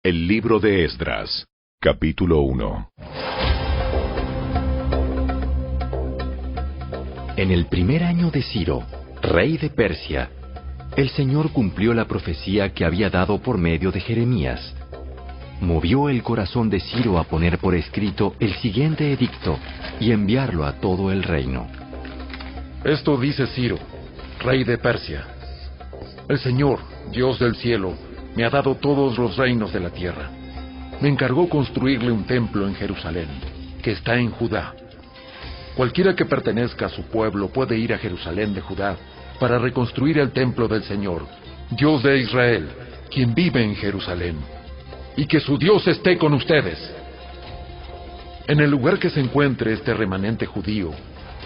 El libro de Esdras, capítulo 1. En el primer año de Ciro, rey de Persia, el Señor cumplió la profecía que había dado por medio de Jeremías. Movió el corazón de Ciro a poner por escrito el siguiente edicto y enviarlo a todo el reino. Esto dice Ciro, rey de Persia: El Señor, Dios del cielo, me ha dado todos los reinos de la tierra. Me encargó construirle un templo en Jerusalén, que está en Judá. Cualquiera que pertenezca a su pueblo puede ir a Jerusalén de Judá para reconstruir el templo del Señor, Dios de Israel, quien vive en Jerusalén. Y que su Dios esté con ustedes. En el lugar que se encuentre este remanente judío,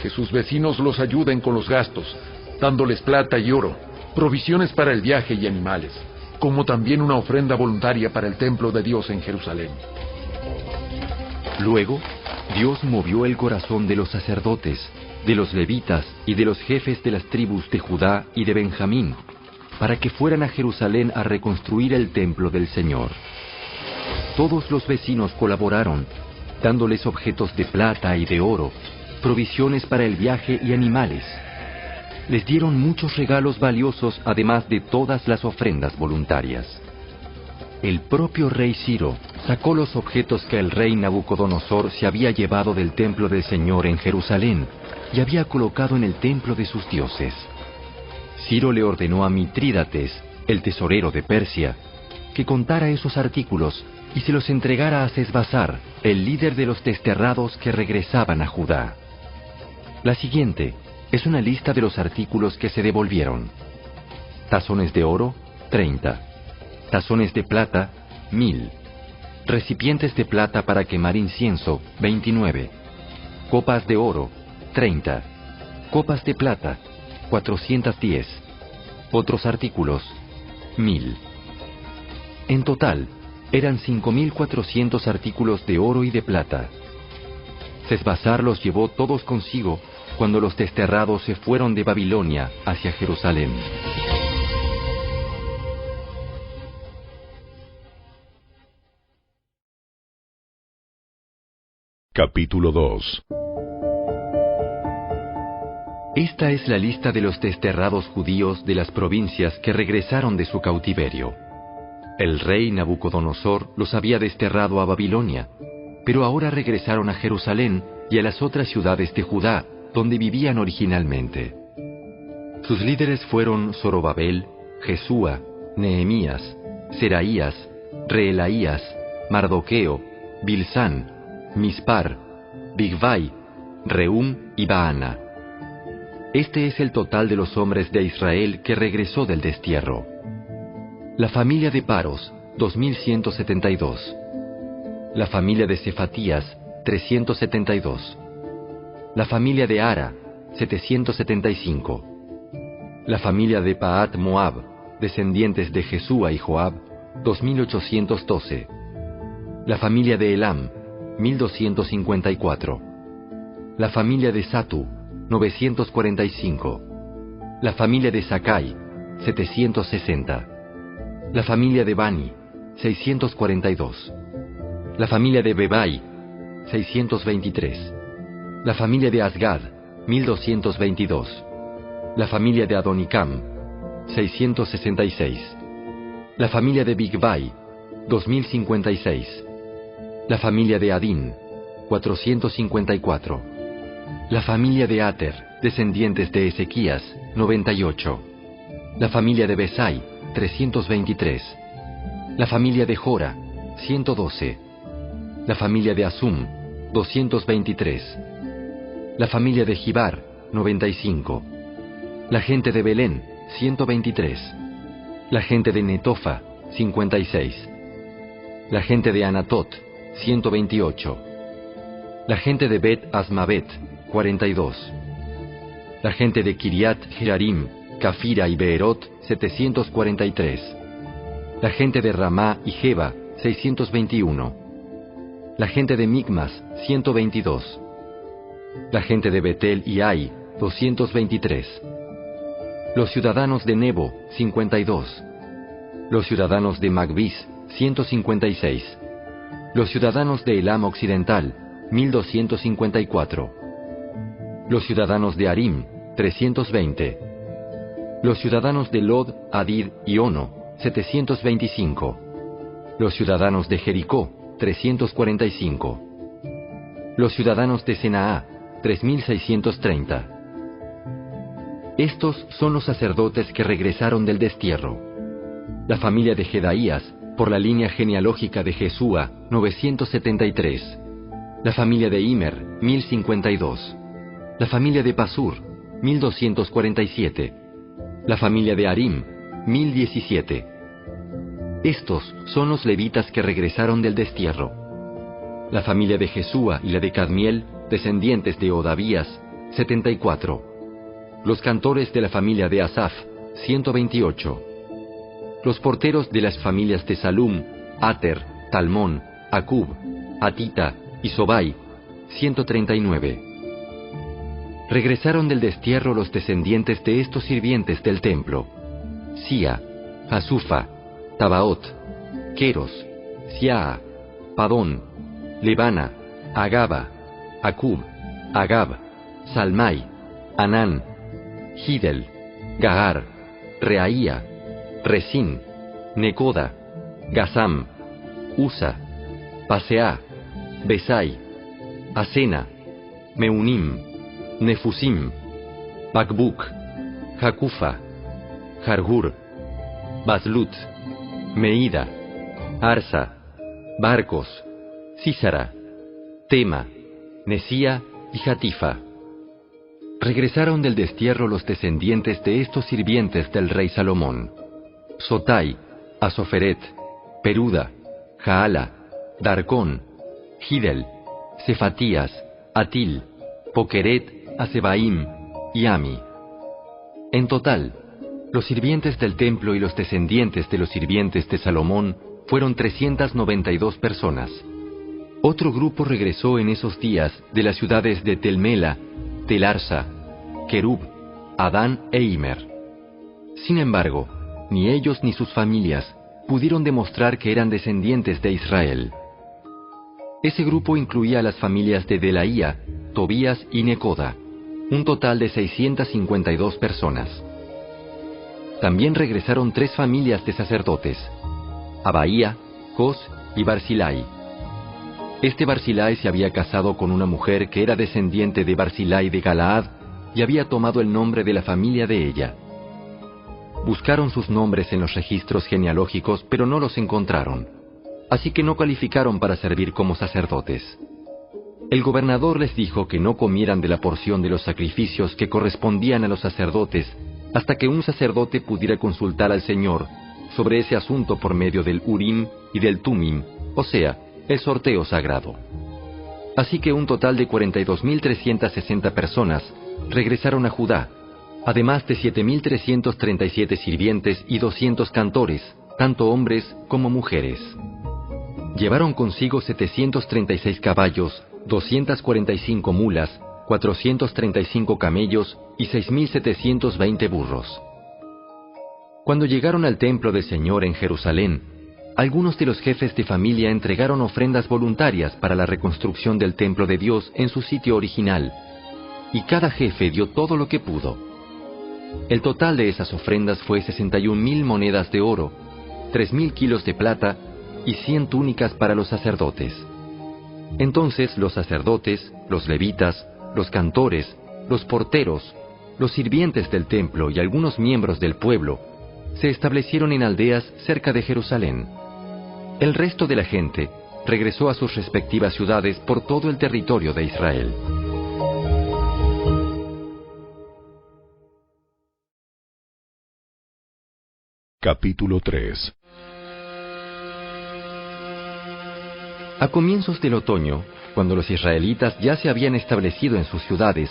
que sus vecinos los ayuden con los gastos, dándoles plata y oro, provisiones para el viaje y animales, como también una ofrenda voluntaria para el templo de Dios en Jerusalén. Luego, Dios movió el corazón de los sacerdotes, de los levitas y de los jefes de las tribus de Judá y de Benjamín, para que fueran a Jerusalén a reconstruir el templo del Señor. Todos los vecinos colaboraron, dándoles objetos de plata y de oro, provisiones para el viaje y animales. Les dieron muchos regalos valiosos, además de todas las ofrendas voluntarias. El propio rey Ciro sacó los objetos que el rey Nabucodonosor se había llevado del templo del Señor en Jerusalén y había colocado en el templo de sus dioses. Ciro le ordenó a Mitrídates, el tesorero de Persia, que contara esos artículos y se los entregara a Sesbazar, el líder de los desterrados que regresaban a Judá. La siguiente es una lista de los artículos que se devolvieron. Tazones de oro, 30. Tazones de plata, 1000. Recipientes de plata para quemar incienso, 29. Copas de oro, 30. Copas de plata, 410. Otros artículos, 1000. En total, eran 5.400 artículos de oro y de plata. Sesbazar los llevó todos consigo cuando los desterrados se fueron de Babilonia hacia Jerusalén. Capítulo 2. Esta es la lista de los desterrados judíos de las provincias que regresaron de su cautiverio. El rey Nabucodonosor los había desterrado a Babilonia, pero ahora regresaron a Jerusalén y a las otras ciudades de Judá, donde vivían originalmente. Sus líderes fueron Zorobabel, Jesúa, Nehemías, Seraías, Reelaías, Mardoqueo, Bilsán, Mispar, Bigvai, Rehum y Baana. Este es el total de los hombres de Israel que regresó del destierro. La familia de Paros, 2172. La familia de Cefatías, 372. La familia de Ara, 775. La familia de Pahat Moab, descendientes de Jesúa y Joab, 2812. La familia de Elam, 1254. La familia de Satu, 945. La familia de Sakai, 760. La familia de Bani, 642. La familia de Bebai, 623. La familia de Asgad, 1222. La familia de Adonicam, 666. La familia de Bigvai, 2056. La familia de Adín, 454. La familia de Ater, descendientes de Ezequías, 98. La familia de Besai, 323. La familia de Jora, 112. La familia de Asum, 223. La familia de Gibar, 95. La gente de Belén, 123. La gente de Netofa, 56. La gente de Anatot, 128. La gente de Bet Asmavet, 42. La gente de Kiriat Jearim, Cafira y Beerot, 743. La gente de Ramá y Jeba, 621. La gente de Micmas, 122. La gente de Betel y Ai, 223. Los ciudadanos de Nebo, 52. Los ciudadanos de Magbis, 156. Los ciudadanos de Elam Occidental, 1254. Los ciudadanos de Arim, 320. Los ciudadanos de Lod, Hadid y Ono, 725. Los ciudadanos de Jericó, 345. Los ciudadanos de Senaá, 3630. Estos son los sacerdotes que regresaron del destierro. La familia de Jedaías, por la línea genealógica de Jesúa, 973. La familia de Immer, 1052. La familia de Pasur, 1247. La familia de Arim, 1017. Estos son los levitas que regresaron del destierro. La familia de Jesúa y la de Cadmiel, descendientes de Odavías, 74. Los cantores de la familia de Asaf, 128. Los porteros de las familias de Salum, Ater, Talmón, Acub, Atita y Sobai, 139. Regresaron del destierro los descendientes de estos sirvientes del templo: Sia, Hasufa, Tabaot, Queros, Siaa, Padón, Lebana, Agaba, Acub, Agab, Salmai, Anán, Gidel, Gahar, Reaía, Resín, Necoda, Gazam, Usa, Paseá, Besai, Asena, Meunim, Nefusim, Bakbuk, Jacufa, Jargur, Baslut, Meida, Arsa, Barcos, Sísara, Tema, Nesía y Jatifa. Regresaron del destierro los descendientes de estos sirvientes del rey Salomón: Sotai, Asoferet, Peruda, Jaala, Darcón, Gidel, Cefatías, Atil, Pokeret, Asebaim y Ami. En total, los sirvientes del templo y los descendientes de los sirvientes de Salomón fueron 392 personas. Otro grupo regresó en esos días de las ciudades de Telmela, Telarsa, Kerub, Adán e Immer. Sin embargo, ni ellos ni sus familias pudieron demostrar que eran descendientes de Israel. Ese grupo incluía a las familias de Delaía, Tobías y Necoda, un total de 652 personas. También regresaron 3 familias de sacerdotes: Abaía, Cos y Barzilai. Este Barzilai se había casado con una mujer que era descendiente de Barzilai de Galaad y había tomado el nombre de la familia de ella. Buscaron sus nombres en los registros genealógicos, pero no los encontraron, así que no calificaron para servir como sacerdotes. El gobernador les dijo que no comieran de la porción de los sacrificios que correspondían a los sacerdotes hasta que un sacerdote pudiera consultar al Señor sobre ese asunto por medio del Urim y del Tumim, o sea, el sorteo sagrado. Así que un total de 42.360 personas regresaron a Judá, además de 7.337 sirvientes y 200 cantores, tanto hombres como mujeres. Llevaron consigo 736 caballos, 245 mulas, 435 camellos y 6.720 burros. Cuando llegaron al templo del Señor en Jerusalén, algunos de los jefes de familia entregaron ofrendas voluntarias para la reconstrucción del templo de Dios en su sitio original, y cada jefe dio todo lo que pudo. El total de esas ofrendas fue 61.000 monedas de oro, 3.000 kilos de plata y 100 túnicas para los sacerdotes. Entonces los sacerdotes, los levitas, los cantores, los porteros, los sirvientes del templo y algunos miembros del pueblo se establecieron en aldeas cerca de Jerusalén. El resto de la gente regresó a sus respectivas ciudades por todo el territorio de Israel. Capítulo 3. A comienzos del otoño, cuando los israelitas ya se habían establecido en sus ciudades,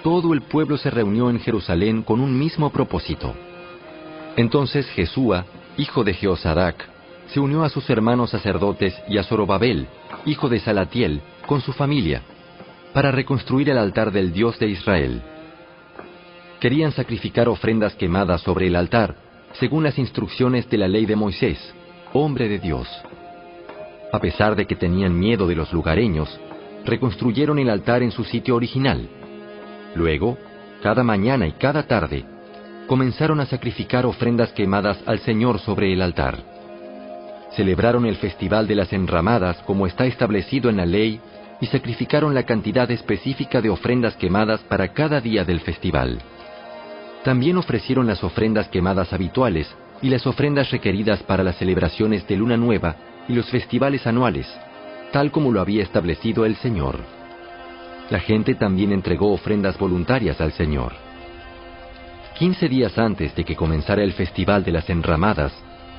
todo el pueblo se reunió en Jerusalén con un mismo propósito. Entonces Jesúa, hijo de Jehozadak, se unió a sus hermanos sacerdotes y a Zorobabel, hijo de Salatiel, con su familia, para reconstruir el altar del Dios de Israel. Querían sacrificar ofrendas quemadas sobre el altar, según las instrucciones de la ley de Moisés, hombre de Dios. A pesar de que tenían miedo de los lugareños, reconstruyeron el altar en su sitio original. Luego, cada mañana y cada tarde, comenzaron a sacrificar ofrendas quemadas al Señor sobre el altar. Celebraron el festival de las enramadas como está establecido en la ley y sacrificaron la cantidad específica de ofrendas quemadas para cada día del festival. También ofrecieron las ofrendas quemadas habituales y las ofrendas requeridas para las celebraciones de Luna Nueva y los festivales anuales, tal como lo había establecido el Señor. La gente también entregó ofrendas voluntarias al Señor. 15 días antes de que comenzara el festival de las enramadas,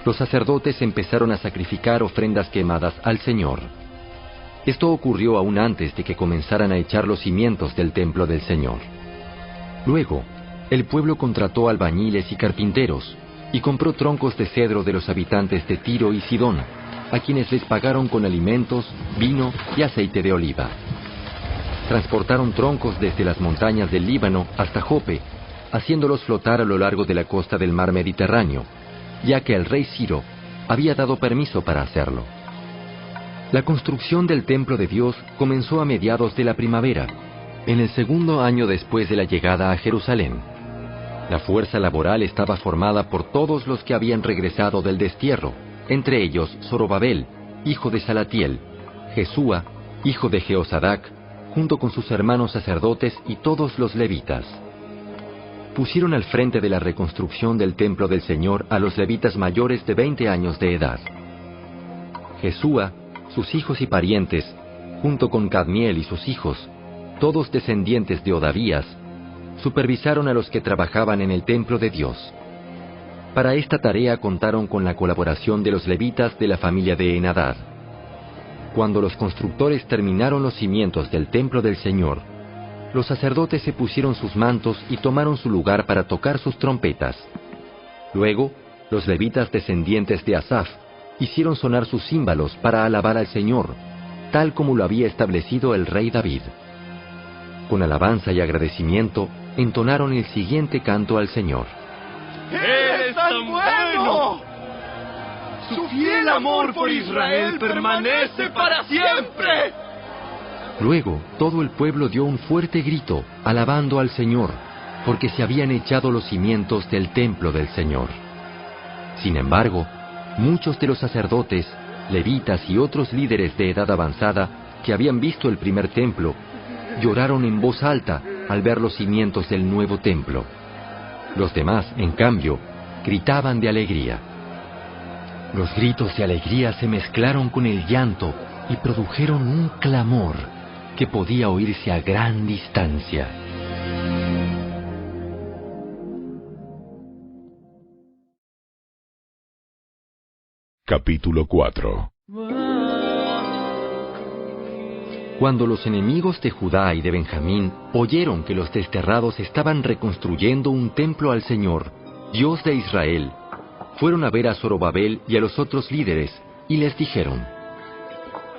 los sacerdotes empezaron a sacrificar ofrendas quemadas al Señor. Esto ocurrió aún antes de que comenzaran a echar los cimientos del templo del Señor. Luego, el pueblo contrató albañiles y carpinteros, y compró troncos de cedro de los habitantes de Tiro y Sidón, a quienes les pagaron con alimentos, vino y aceite de oliva. Transportaron troncos desde las montañas del Líbano hasta Jope, haciéndolos flotar a lo largo de la costa del mar Mediterráneo, ya que el rey Ciro había dado permiso para hacerlo. La construcción del templo de Dios comenzó a mediados de la primavera, en el segundo año después de la llegada a Jerusalén. La fuerza laboral estaba formada por todos los que habían regresado del destierro, entre ellos Zorobabel, hijo de Salatiel, Jesúa, hijo de Jeosadac, junto con sus hermanos sacerdotes y todos los levitas. Pusieron al frente de la reconstrucción del templo del Señor a los levitas mayores de 20 años de edad. Jesúa, sus hijos y parientes, junto con Cadmiel y sus hijos, todos descendientes de Odavías, supervisaron a los que trabajaban en el templo de Dios. Para esta tarea contaron con la colaboración de los levitas de la familia de Henadad. Cuando los constructores terminaron los cimientos del templo del Señor, los sacerdotes se pusieron sus mantos y tomaron su lugar para tocar sus trompetas. Luego, los levitas descendientes de Asaf hicieron sonar sus címbalos para alabar al Señor, tal como lo había establecido el rey David. Con alabanza y agradecimiento, entonaron el siguiente canto al Señor. ¡Eres tan bueno! ¡Su fiel amor por Israel permanece para siempre! Luego, todo el pueblo dio un fuerte grito, alabando al Señor, porque se habían echado los cimientos del templo del Señor. Sin embargo, muchos de los sacerdotes, levitas y otros líderes de edad avanzada que habían visto el primer templo, lloraron en voz alta al ver los cimientos del nuevo templo. Los demás, en cambio, gritaban de alegría. Los gritos de alegría se mezclaron con el llanto y produjeron un clamor que podía oírse a gran distancia. Capítulo 4. Cuando los enemigos de Judá y de Benjamín oyeron que los desterrados estaban reconstruyendo un templo al Señor, Dios de Israel, fueron a ver a Zorobabel y a los otros líderes y les dijeron: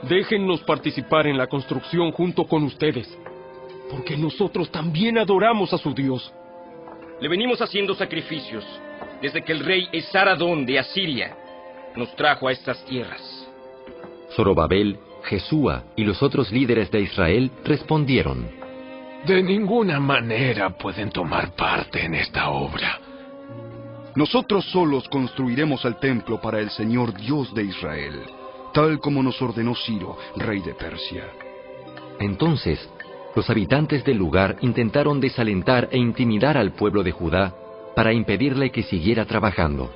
Déjennos participar en la construcción junto con ustedes, porque nosotros también adoramos a su Dios. Le venimos haciendo sacrificios desde que el rey Esaradón de Asiria nos trajo a estas tierras. Zorobabel, Jesúa y los otros líderes de Israel respondieron: De ninguna manera pueden tomar parte en esta obra. Nosotros solos construiremos el templo para el Señor Dios de Israel, tal como nos ordenó Ciro, rey de Persia. Entonces, los habitantes del lugar intentaron desalentar e intimidar al pueblo de Judá para impedirle que siguiera trabajando.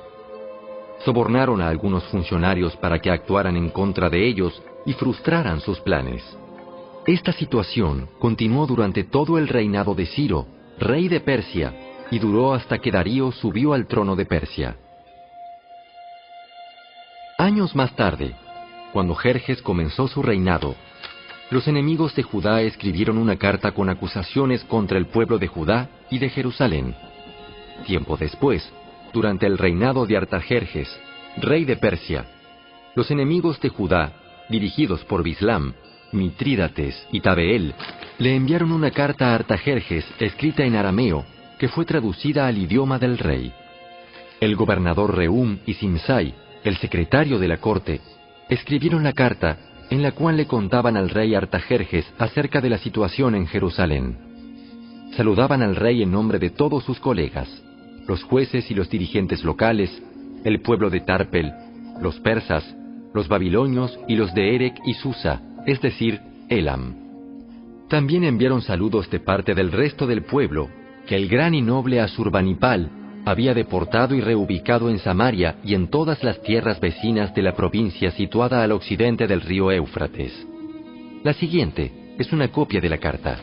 Sobornaron a algunos funcionarios para que actuaran en contra de ellos y frustraran sus planes. Esta situación continuó durante todo el reinado de Ciro, rey de Persia, y duró hasta que Darío subió al trono de Persia. Años más tarde, cuando Jerjes comenzó su reinado, los enemigos de Judá escribieron una carta con acusaciones contra el pueblo de Judá y de Jerusalén. Tiempo después, durante el reinado de Artajerjes, rey de Persia, los enemigos de Judá, dirigidos por Bislam, Mitrídates y Tabeel, le enviaron una carta a Artajerjes escrita en arameo que fue traducida al idioma del rey. El gobernador Rehum y Simsai el secretario de la corte, escribieron la carta en la cual le contaban al rey Artajerjes acerca de la situación en Jerusalén. Saludaban al rey en nombre de todos sus colegas, los jueces y los dirigentes locales, el pueblo de Tarpel, los persas, los babilonios y los de Erec y Susa, es decir, Elam. También enviaron saludos de parte del resto del pueblo, que el gran y noble Asurbanipal había deportado y reubicado en Samaria y en todas las tierras vecinas de la provincia situada al occidente del río Éufrates. La siguiente es una copia de la carta.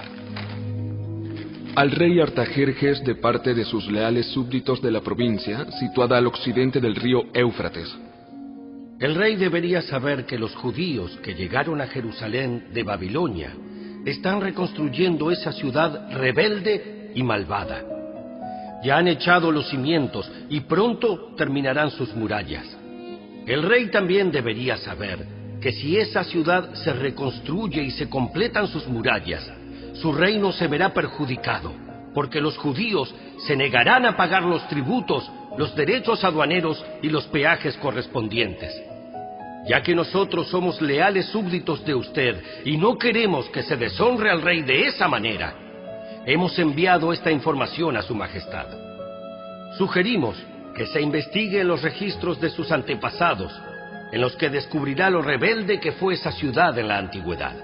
Al rey Artajerjes de parte de sus leales súbditos de la provincia, situada al occidente del río Éufrates. El rey debería saber que los judíos que llegaron a Jerusalén de Babilonia están reconstruyendo esa ciudad rebelde y malvada. Ya han echado los cimientos y pronto terminarán sus murallas. El rey también debería saber que si esa ciudad se reconstruye y se completan sus murallas, su reino se verá perjudicado, porque los judíos se negarán a pagar los tributos, los derechos aduaneros y los peajes correspondientes. Ya que nosotros somos leales súbditos de usted y no queremos que se deshonre al rey de esa manera, hemos enviado esta información a su majestad. Sugerimos que se investigue en los registros de sus antepasados, en los que descubrirá lo rebelde que fue esa ciudad en la antigüedad.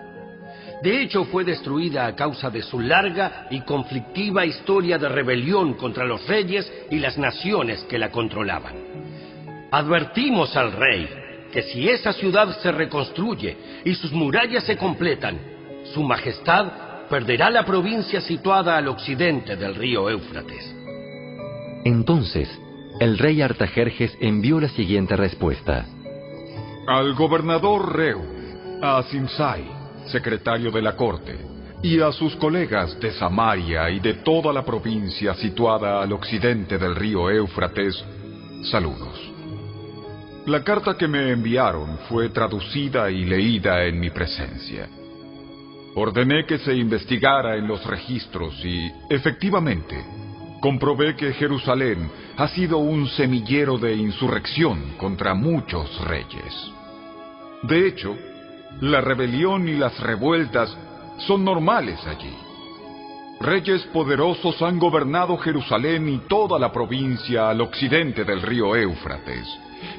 De hecho, fue destruida a causa de su larga y conflictiva historia de rebelión contra los reyes y las naciones que la controlaban. Advertimos al rey que si esa ciudad se reconstruye y sus murallas se completan, su majestad perderá la provincia situada al occidente del río Éufrates. Entonces, el rey Artajerjes envió la siguiente respuesta. Al gobernador Reu, a Simsai, secretario de la corte, y a sus colegas de Samaria y de toda la provincia situada al occidente del río Éufrates, saludos. La carta que me enviaron fue traducida y leída en mi presencia. Ordené que se investigara en los registros y, efectivamente, comprobé que Jerusalén ha sido un semillero de insurrección contra muchos reyes. De hecho, la rebelión y las revueltas son normales allí. Reyes poderosos han gobernado Jerusalén y toda la provincia al occidente del río Éufrates,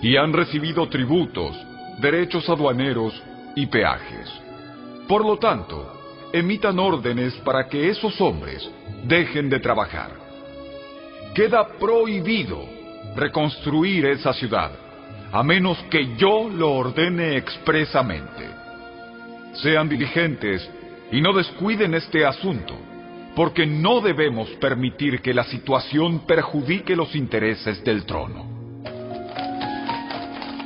y han recibido tributos, derechos aduaneros y peajes. Por lo tanto, emitan órdenes para que esos hombres dejen de trabajar. Queda prohibido reconstruir esa ciudad, a menos que yo lo ordene expresamente. Sean diligentes y no descuiden este asunto, porque no debemos permitir que la situación perjudique los intereses del trono.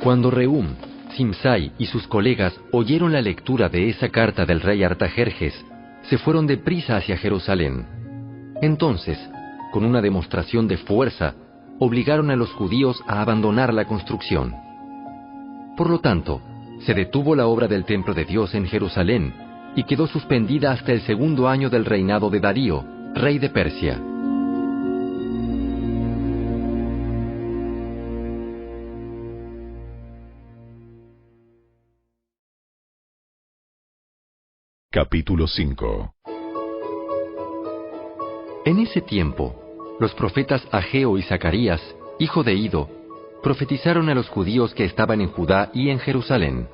Cuando Rehum, Simsai y sus colegas oyeron la lectura de esa carta del rey Artajerjes, se fueron deprisa hacia Jerusalén. Entonces, con una demostración de fuerza, obligaron a los judíos a abandonar la construcción. Por lo tanto, se detuvo la obra del templo de Dios en Jerusalén y quedó suspendida hasta el 2.º año del reinado de Darío, rey de Persia. Capítulo 5. En ese tiempo, los profetas Ageo y Zacarías, hijo de Ido, profetizaron a los judíos que estaban en Judá y en Jerusalén.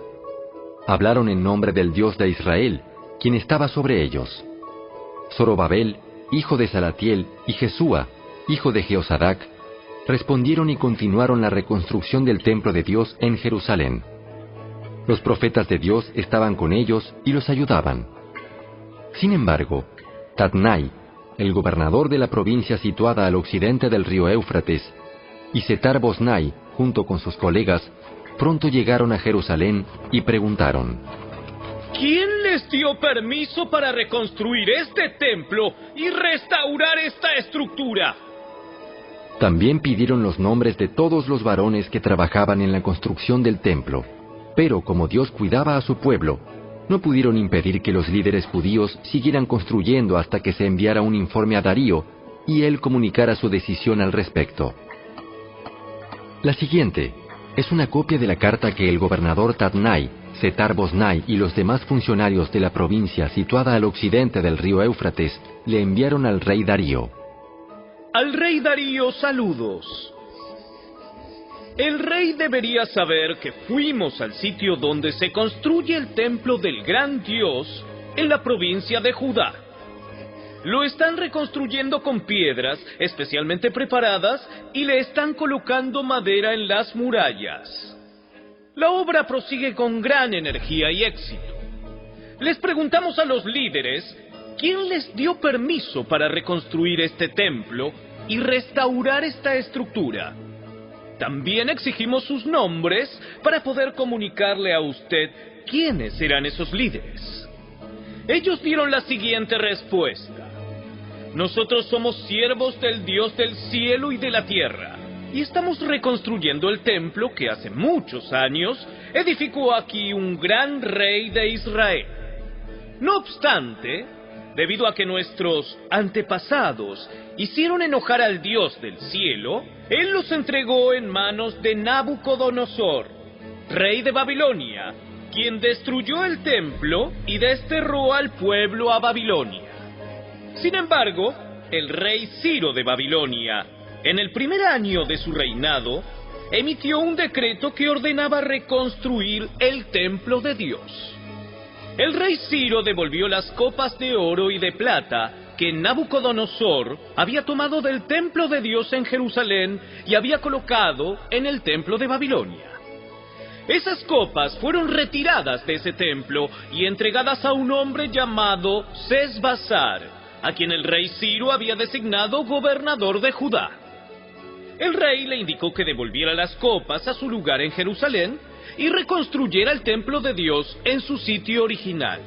Hablaron en nombre del Dios de Israel, quien estaba sobre ellos. Zorobabel, hijo de Salatiel, y Jesúa, hijo de Jehozadak, respondieron y continuaron la reconstrucción del templo de Dios en Jerusalén. Los profetas de Dios estaban con ellos y los ayudaban. Sin embargo, Tatnai, el gobernador de la provincia situada al occidente del río Éufrates, y Setar-Boznai, junto con sus colegas, pronto llegaron a Jerusalén y preguntaron: ¿Quién les dio permiso para reconstruir este templo y restaurar esta estructura? También pidieron los nombres de todos los varones que trabajaban en la construcción del templo, pero como Dios cuidaba a su pueblo, no pudieron impedir que los líderes judíos siguieran construyendo hasta que se enviara un informe a Darío y él comunicara su decisión al respecto. La siguiente Es una copia de la carta que el gobernador Tatnai, Setar-Bosnai y los demás funcionarios de la provincia situada al occidente del río Éufrates le enviaron al rey Darío. Al rey Darío, saludos. El rey debería saber que fuimos al sitio donde se construye el templo del gran Dios en la provincia de Judá. Lo están reconstruyendo con piedras especialmente preparadas y le están colocando madera en las murallas. La obra prosigue con gran energía y éxito. Les preguntamos a los líderes quién les dio permiso para reconstruir este templo y restaurar esta estructura. También exigimos sus nombres para poder comunicarle a usted quiénes eran esos líderes. Ellos dieron la siguiente respuesta. Nosotros somos siervos del Dios del cielo y de la tierra, y estamos reconstruyendo el templo que hace muchos años edificó aquí un gran rey de Israel. No obstante, debido a que nuestros antepasados hicieron enojar al Dios del cielo, Él los entregó en manos de Nabucodonosor, rey de Babilonia, quien destruyó el templo y desterró al pueblo a Babilonia. Sin embargo, el rey Ciro de Babilonia, en el primer año de su reinado, emitió un decreto que ordenaba reconstruir el templo de Dios. El rey Ciro devolvió las copas de oro y de plata que Nabucodonosor había tomado del templo de Dios en Jerusalén y había colocado en el templo de Babilonia. Esas copas fueron retiradas de ese templo y entregadas a un hombre llamado Sesbazar, a quien el rey Ciro había designado gobernador de Judá. El rey le indicó que devolviera las copas a su lugar en Jerusalén y reconstruyera el templo de Dios en su sitio original.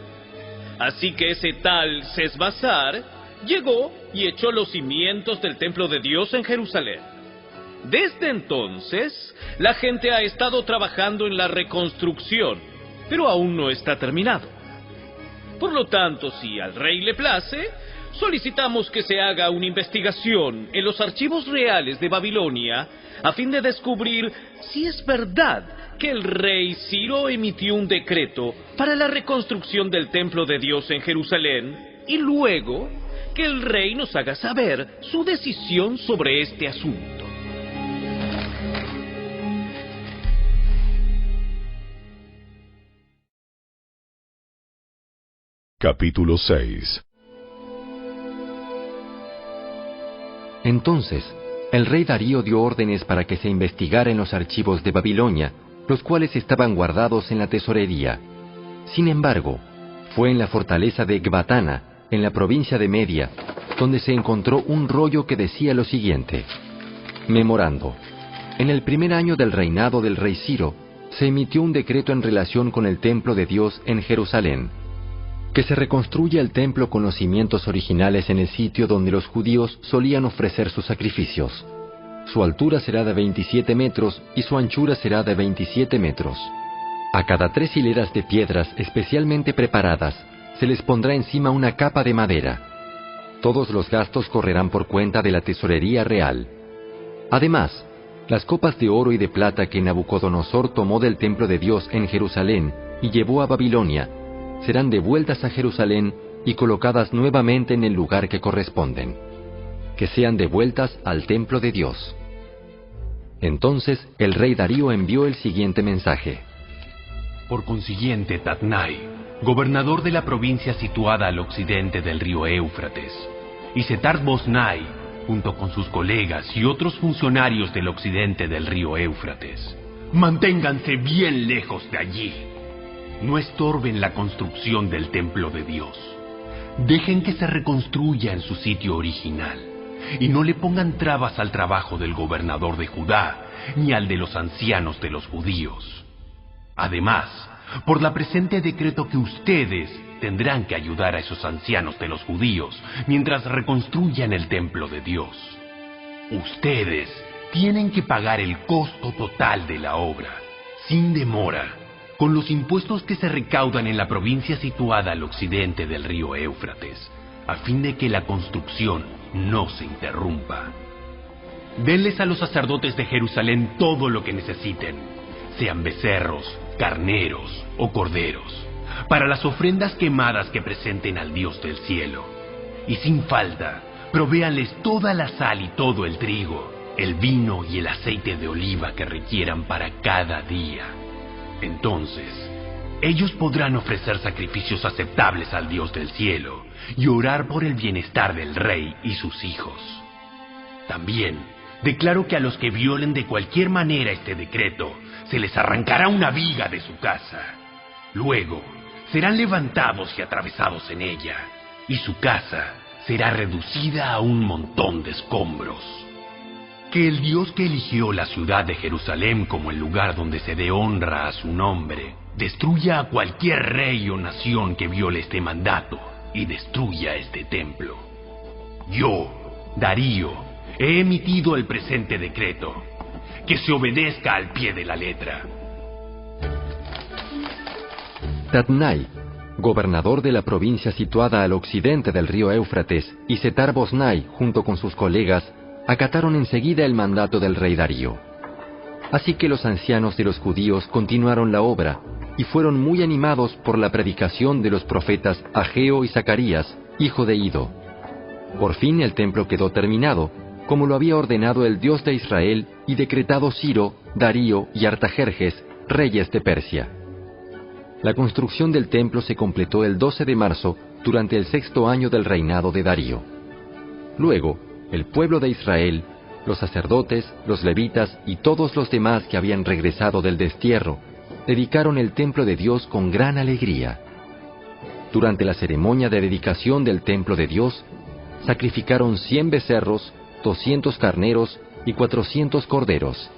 Así que ese tal Sesbazar llegó y echó los cimientos del templo de Dios en Jerusalén. Desde entonces, la gente ha estado trabajando en la reconstrucción, pero aún no está terminado. Por lo tanto, si al rey le place, solicitamos que se haga una investigación en los archivos reales de Babilonia a fin de descubrir si es verdad que el rey Ciro emitió un decreto para la reconstrucción del templo de Dios en Jerusalén y luego que el rey nos haga saber su decisión sobre este asunto. Capítulo 6. Entonces, el rey Darío dio órdenes para que se investigara en los archivos de Babilonia, los cuales estaban guardados en la tesorería. Sin embargo, fue en la fortaleza de Ecbatana, en la provincia de Media, donde se encontró un rollo que decía lo siguiente. Memorando. En el primer año del reinado del rey Ciro, se emitió un decreto en relación con el templo de Dios en Jerusalén. Que se reconstruya el templo con los cimientos originales en el sitio donde los judíos solían ofrecer sus sacrificios. Su altura será de 27 metros y su anchura será de 27 metros. A cada 3 hileras de piedras especialmente preparadas se les pondrá encima una capa de madera. Todos los gastos correrán por cuenta de la tesorería real. Además, las copas de oro y de plata que Nabucodonosor tomó del templo de Dios en Jerusalén y llevó a Babilonia serán devueltas a Jerusalén y colocadas nuevamente en el lugar que corresponden. Que sean devueltas al templo de Dios. Entonces el rey Darío envió el siguiente mensaje. Por consiguiente, Tatnai, gobernador de la provincia situada al occidente del río Éufrates, y Setar-Bosnai, junto con sus colegas y otros funcionarios del occidente del río Éufrates, manténganse bien lejos de allí. No estorben la construcción del templo de Dios. Dejen que se reconstruya en su sitio original, y no le pongan trabas al trabajo del gobernador de Judá, ni al de los ancianos de los judíos. Además, por la presente decreto que ustedes tendrán que ayudar a esos ancianos de los judíos mientras reconstruyan el templo de Dios. Ustedes tienen que pagar el costo total de la obra, sin demora, con los impuestos que se recaudan en la provincia situada al occidente del río Éufrates, a fin de que la construcción no se interrumpa. Denles a los sacerdotes de Jerusalén todo lo que necesiten, sean becerros, carneros o corderos, para las ofrendas quemadas que presenten al Dios del cielo. Y sin falta, provéanles toda la sal y todo el trigo, el vino y el aceite de oliva que requieran para cada día. Entonces, ellos podrán ofrecer sacrificios aceptables al Dios del cielo y orar por el bienestar del rey y sus hijos. También declaro que a los que violen de cualquier manera este decreto, se les arrancará una viga de su casa. Luego, serán levantados y atravesados en ella, y su casa será reducida a un montón de escombros. Que el Dios que eligió la ciudad de Jerusalén como el lugar donde se dé honra a su nombre, destruya a cualquier rey o nación que viole este mandato y destruya este templo. Yo, Darío, he emitido el presente decreto. Que se obedezca al pie de la letra. Tatnai, gobernador de la provincia situada al occidente del río Éufrates, y Setar-Boznai, junto con sus colegas, acataron enseguida el mandato del rey Darío. Así que los ancianos de los judíos continuaron la obra, y fueron muy animados por la predicación de los profetas Ageo y Zacarías, hijo de Ido. Por fin el templo quedó terminado, como lo había ordenado el Dios de Israel y decretado Ciro, Darío y Artajerjes, reyes de Persia. La construcción del templo se completó el 12 de marzo, durante el 6º año del reinado de Darío. Luego, el pueblo de Israel, los sacerdotes, los levitas y todos los demás que habían regresado del destierro, dedicaron el templo de Dios con gran alegría. Durante la ceremonia de dedicación del templo de Dios, sacrificaron 100 becerros, 200 carneros y 400 corderos.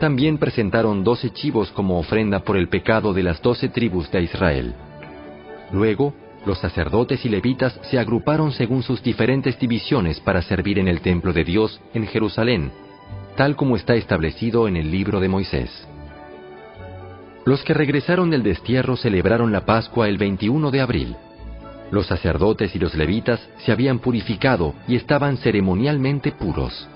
También presentaron 12 chivos como ofrenda por el pecado de las 12 tribus de Israel. Luego, los sacerdotes y levitas se agruparon según sus diferentes divisiones para servir en el templo de Dios en Jerusalén, tal como está establecido en el libro de Moisés. Los que regresaron del destierro celebraron la Pascua el 21 de abril. Los sacerdotes y los levitas se habían purificado y estaban ceremonialmente puros.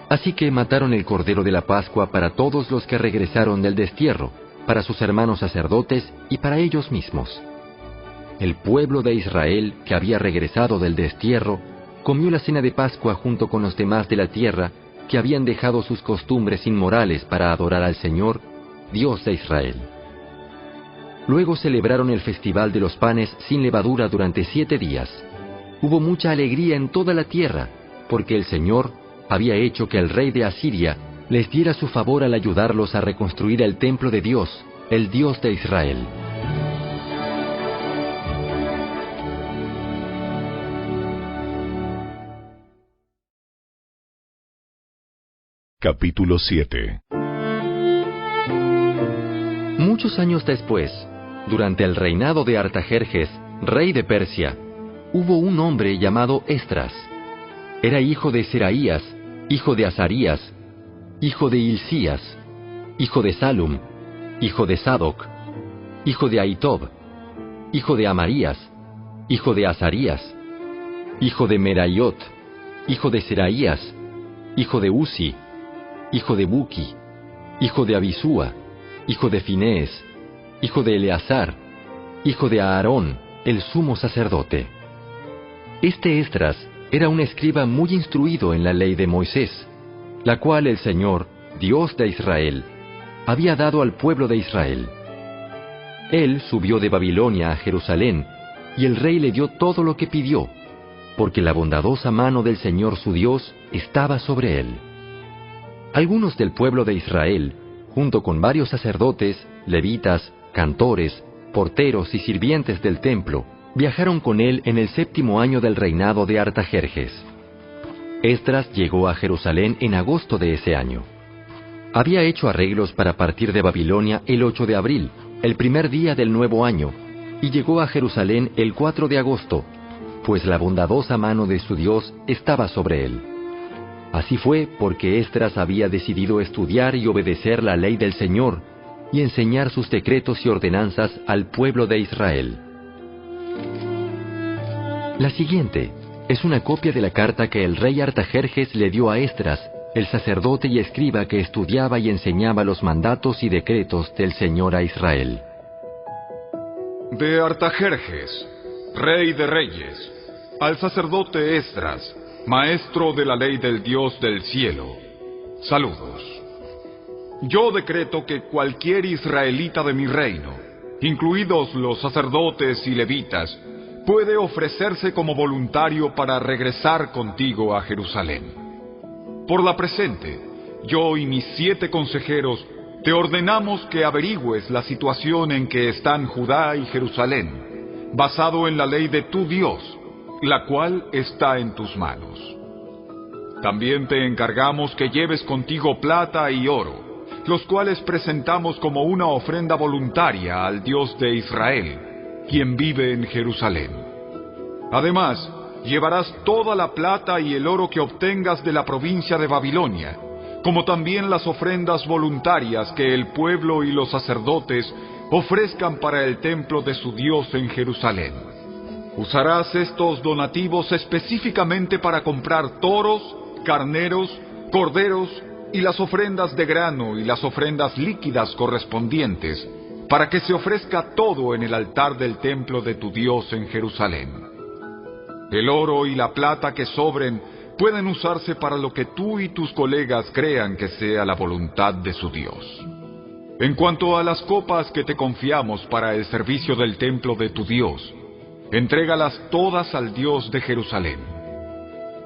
Así que mataron el cordero de la Pascua para todos los que regresaron del destierro, para sus hermanos sacerdotes y para ellos mismos. El pueblo de Israel, que había regresado del destierro, comió la cena de Pascua junto con los demás de la tierra, que habían dejado sus costumbres inmorales para adorar al Señor, Dios de Israel. Luego celebraron el festival de los panes sin levadura durante 7 días. Hubo mucha alegría en toda la tierra, porque el Señor había hecho que el rey de Asiria les diera su favor al ayudarlos a reconstruir el templo de Dios, el Dios de Israel. Capítulo 7. Muchos años después, durante el reinado de Artajerjes, rey de Persia, hubo un hombre llamado Esdras. Era hijo de Seraías, hijo de Azarías, hijo de Hilcías, hijo de Salum, hijo de Sadoc, hijo de Ahitob, hijo de Amarías, hijo de Azarías, hijo de Meraiot, hijo de Seraías, hijo de Uzi, hijo de Buki, hijo de Abisúa, hijo de Finees, hijo de Eleazar, hijo de Aarón, el sumo sacerdote. Este Esdras era un escriba muy instruido en la ley de Moisés, la cual el Señor, Dios de Israel, había dado al pueblo de Israel. Él subió de Babilonia a Jerusalén, y el rey le dio todo lo que pidió, porque la bondadosa mano del Señor su Dios estaba sobre él. Algunos del pueblo de Israel, junto con varios sacerdotes, levitas, cantores, porteros y sirvientes del templo, viajaron con él en el 7º año del reinado de Artajerjes. Esdras llegó a Jerusalén en agosto de ese año. Había hecho arreglos para partir de Babilonia el 8 de abril, el primer día del nuevo año, y llegó a Jerusalén el 4 de agosto, pues la bondadosa mano de su Dios estaba sobre él. Así fue porque Esdras había decidido estudiar y obedecer la ley del Señor y enseñar sus decretos y ordenanzas al pueblo de Israel. La siguiente es una copia de la carta que el rey Artajerjes le dio a Esdras el sacerdote y escriba que estudiaba y enseñaba los mandatos y decretos del Señor a Israel. De Artajerjes, rey de reyes, al sacerdote Esdras, maestro de la ley del Dios del cielo, saludos. Yo decreto que cualquier israelita de mi reino, incluidos los sacerdotes y levitas, puede ofrecerse como voluntario para regresar contigo a Jerusalén. Por la presente, yo y mis 7 consejeros te ordenamos que averigües la situación en que están Judá y Jerusalén, basado en la ley de tu Dios, la cual está en tus manos. También te encargamos que lleves contigo plata y oro, los cuales presentamos como una ofrenda voluntaria al Dios de Israel, quien vive en Jerusalén. Además, llevarás toda la plata y el oro que obtengas de la provincia de Babilonia, como también las ofrendas voluntarias que el pueblo y los sacerdotes ofrezcan para el templo de su Dios en Jerusalén. Usarás estos donativos específicamente para comprar toros, carneros, corderos y las ofrendas de grano y las ofrendas líquidas correspondientes, para que se ofrezca todo en el altar del templo de tu Dios en Jerusalén. El oro y la plata que sobren pueden usarse para lo que tú y tus colegas crean que sea la voluntad de su Dios. En cuanto a las copas que te confiamos para el servicio del templo de tu Dios, entrégalas todas al Dios de Jerusalén.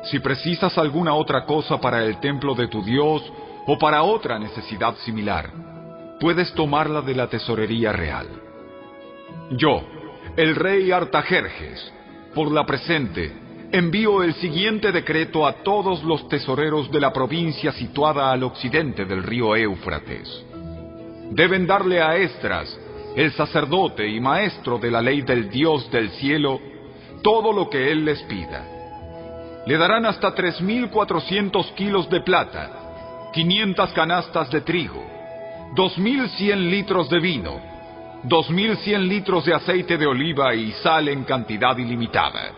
Si precisas alguna otra cosa para el templo de tu Dios o para otra necesidad similar, puedes tomarla de la tesorería real. Yo, el rey Artajerjes, por la presente, envío el siguiente decreto a todos los tesoreros de la provincia situada al occidente del río Éufrates. Deben darle a Esdras, el sacerdote y maestro de la ley del Dios del cielo, todo lo que él les pida. Le darán hasta 3.400 kilos de plata, 500 canastas de trigo, 2.100 litros de vino, 2.100 litros de aceite de oliva y sal en cantidad ilimitada.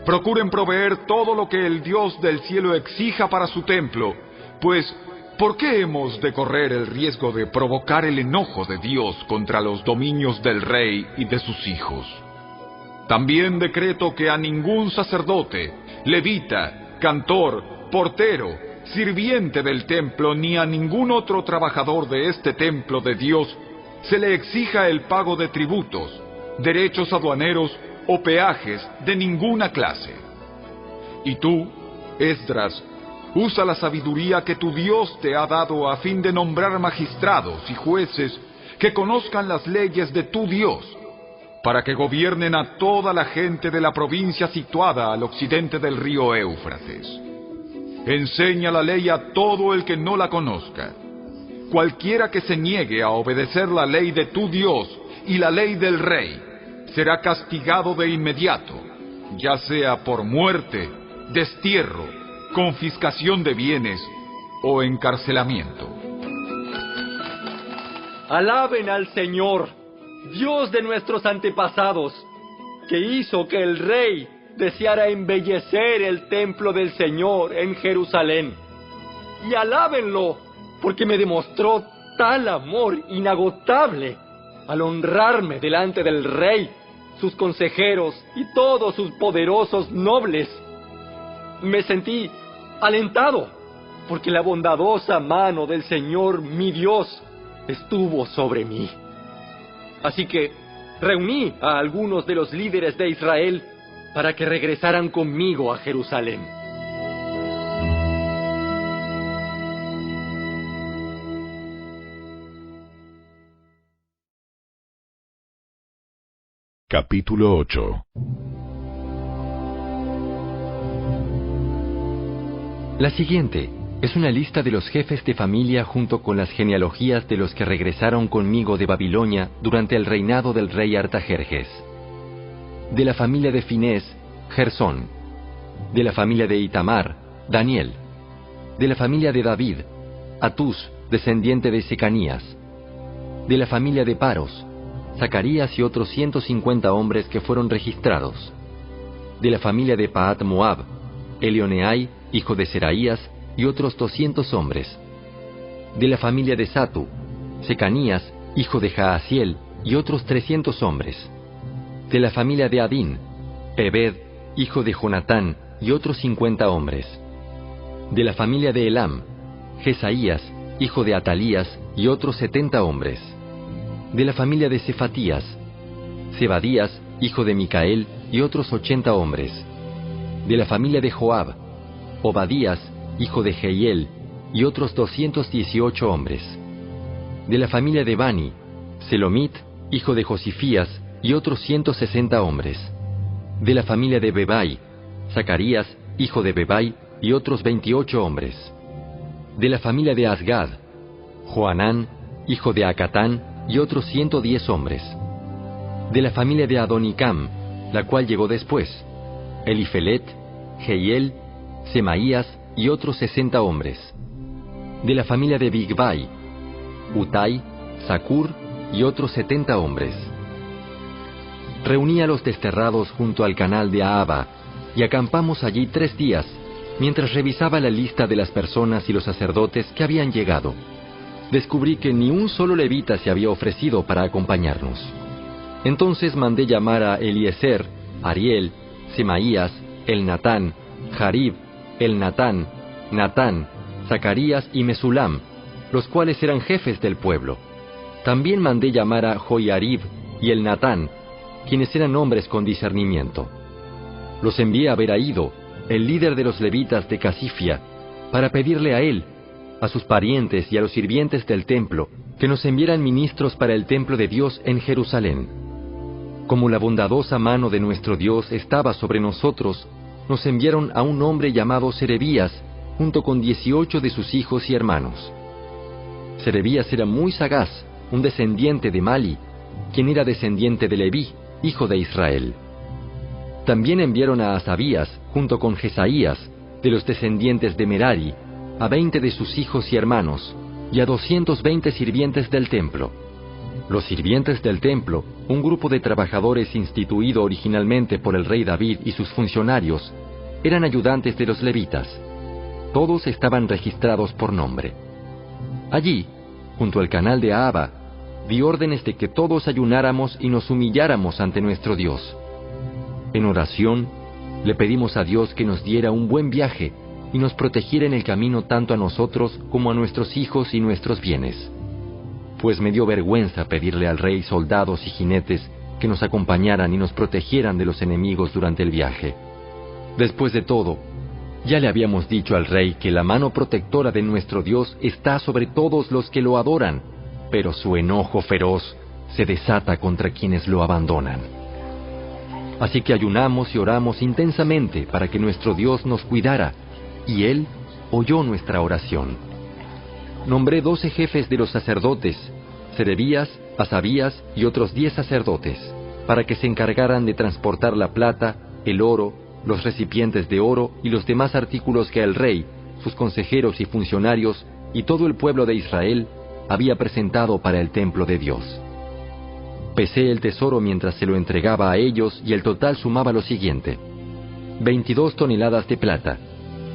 Procuren proveer todo lo que el Dios del cielo exija para su templo, pues ¿por qué hemos de correr el riesgo de provocar el enojo de Dios contra los dominios del rey y de sus hijos? También decreto que a ningún sacerdote, levita, cantor, portero, sirviente del templo, ni a ningún otro trabajador de este templo de Dios se le exija el pago de tributos, derechos aduaneros o peajes de ninguna clase. Y tú, Esdras, usa la sabiduría que tu Dios te ha dado a fin de nombrar magistrados y jueces que conozcan las leyes de tu Dios, para que gobiernen a toda la gente de la provincia situada al occidente del río Éufrates. Enseña la ley a todo el que no la conozca. Cualquiera que se niegue a obedecer la ley de tu Dios y la ley del rey será castigado de inmediato, ya sea por muerte, destierro, confiscación de bienes o encarcelamiento. Alaben al Señor, Dios de nuestros antepasados, que hizo que el rey deseara embellecer el templo del Señor en Jerusalén. Y alábenlo, porque me demostró tal amor inagotable al honrarme delante del rey, sus consejeros y todos sus poderosos nobles. Me sentí alentado, porque la bondadosa mano del Señor mi Dios estuvo sobre mí. Así que reuní a algunos de los líderes de Israel para que regresaran conmigo a Jerusalén. Capítulo 8. La siguiente es una lista de los jefes de familia junto con las genealogías de los que regresaron conmigo de Babilonia durante el reinado del rey Artajerjes. De la familia de Finés, Gersón. De la familia de Itamar, Daniel. De la familia de David, Atús, descendiente de Secanías. De la familia de Paros, Zacarías y otros 150 hombres que fueron registrados. De la familia de Pahat Moab, Elioneai, hijo de Seraías, y otros 200 hombres. De la familia de Satu, Secanías, hijo de Jaasiel, y otros 300 hombres. De la familia de Adín, Ebed, hijo de Jonatán, y otros 50 hombres. De la familia de Elam, Jesaías, hijo de Atalías, y otros 70 hombres. De la familia de Cefatías, Zebadías, hijo de Micael, y otros 80 hombres. De la familia de Joab, Obadías, hijo de Jehiel, y otros 218 hombres. De la familia de Bani, Selomit, hijo de Josifías, y otros 160 hombres. De la familia de Bebai, Zacarías, hijo de Bebai, y otros 28 hombres. De la familia de Asgad, Joanán, hijo de Acatán, y otros 110 hombres. De la familia de Adonicam, la cual llegó después, Elifelet, Jehiel, Semaías, y otros 60 hombres. De la familia de Bigvai, Utai, Zacur, y otros 70 hombres. Reuní a los desterrados junto al canal de Ahava, y acampamos allí 3 días, mientras revisaba la lista de las personas y los sacerdotes que habían llegado. Descubrí que ni un solo levita se había ofrecido para acompañarnos. Entonces mandé llamar a Eliezer, Ariel, Semaías, Elnatán, Jarib, Elnatán, Natán, Zacarías y Mesulam, los cuales eran jefes del pueblo. También mandé llamar a Joiarib y Elnatán, quienes eran hombres con discernimiento. Los envié a ver a Ido, el líder de los levitas de Casifia, para pedirle a él, a sus parientes y a los sirvientes del templo, que nos enviaran ministros para el templo de Dios en Jerusalén. Como la bondadosa mano de nuestro Dios estaba sobre nosotros, nos enviaron a un hombre llamado Serebías, junto con 18 de sus hijos y hermanos. Serebías era muy sagaz, un descendiente de Mali, quien era descendiente de Leví, hijo de Israel. También enviaron a Asabías, junto con Jesaías, de los descendientes de Merari, a 20 de sus hijos y hermanos, y a 220 sirvientes del templo. Los sirvientes del templo, un grupo de trabajadores instituido originalmente por el rey David y sus funcionarios, eran ayudantes de los levitas. Todos estaban registrados por nombre. Allí, junto al canal de Ahava, di órdenes de que todos ayunáramos y nos humilláramos ante nuestro Dios. En oración, le pedimos a Dios que nos diera un buen viaje y nos protegiera en el camino tanto a nosotros como a nuestros hijos y nuestros bienes. Pues me dio vergüenza pedirle al rey soldados y jinetes que nos acompañaran y nos protegieran de los enemigos durante el viaje. Después de todo, ya le habíamos dicho al rey que la mano protectora de nuestro Dios está sobre todos los que lo adoran, pero su enojo feroz se desata contra quienes lo abandonan. Así que ayunamos y oramos intensamente para que nuestro Dios nos cuidara, y Él oyó nuestra oración. Nombré 12 jefes de los sacerdotes, Serebías, Asabías y otros 10 sacerdotes, para que se encargaran de transportar la plata, el oro, los recipientes de oro y los demás artículos que el rey, sus consejeros y funcionarios y todo el pueblo de Israel había presentado para el templo de Dios. Pesé el tesoro mientras se lo entregaba a ellos y el total sumaba lo siguiente: 22 toneladas de plata,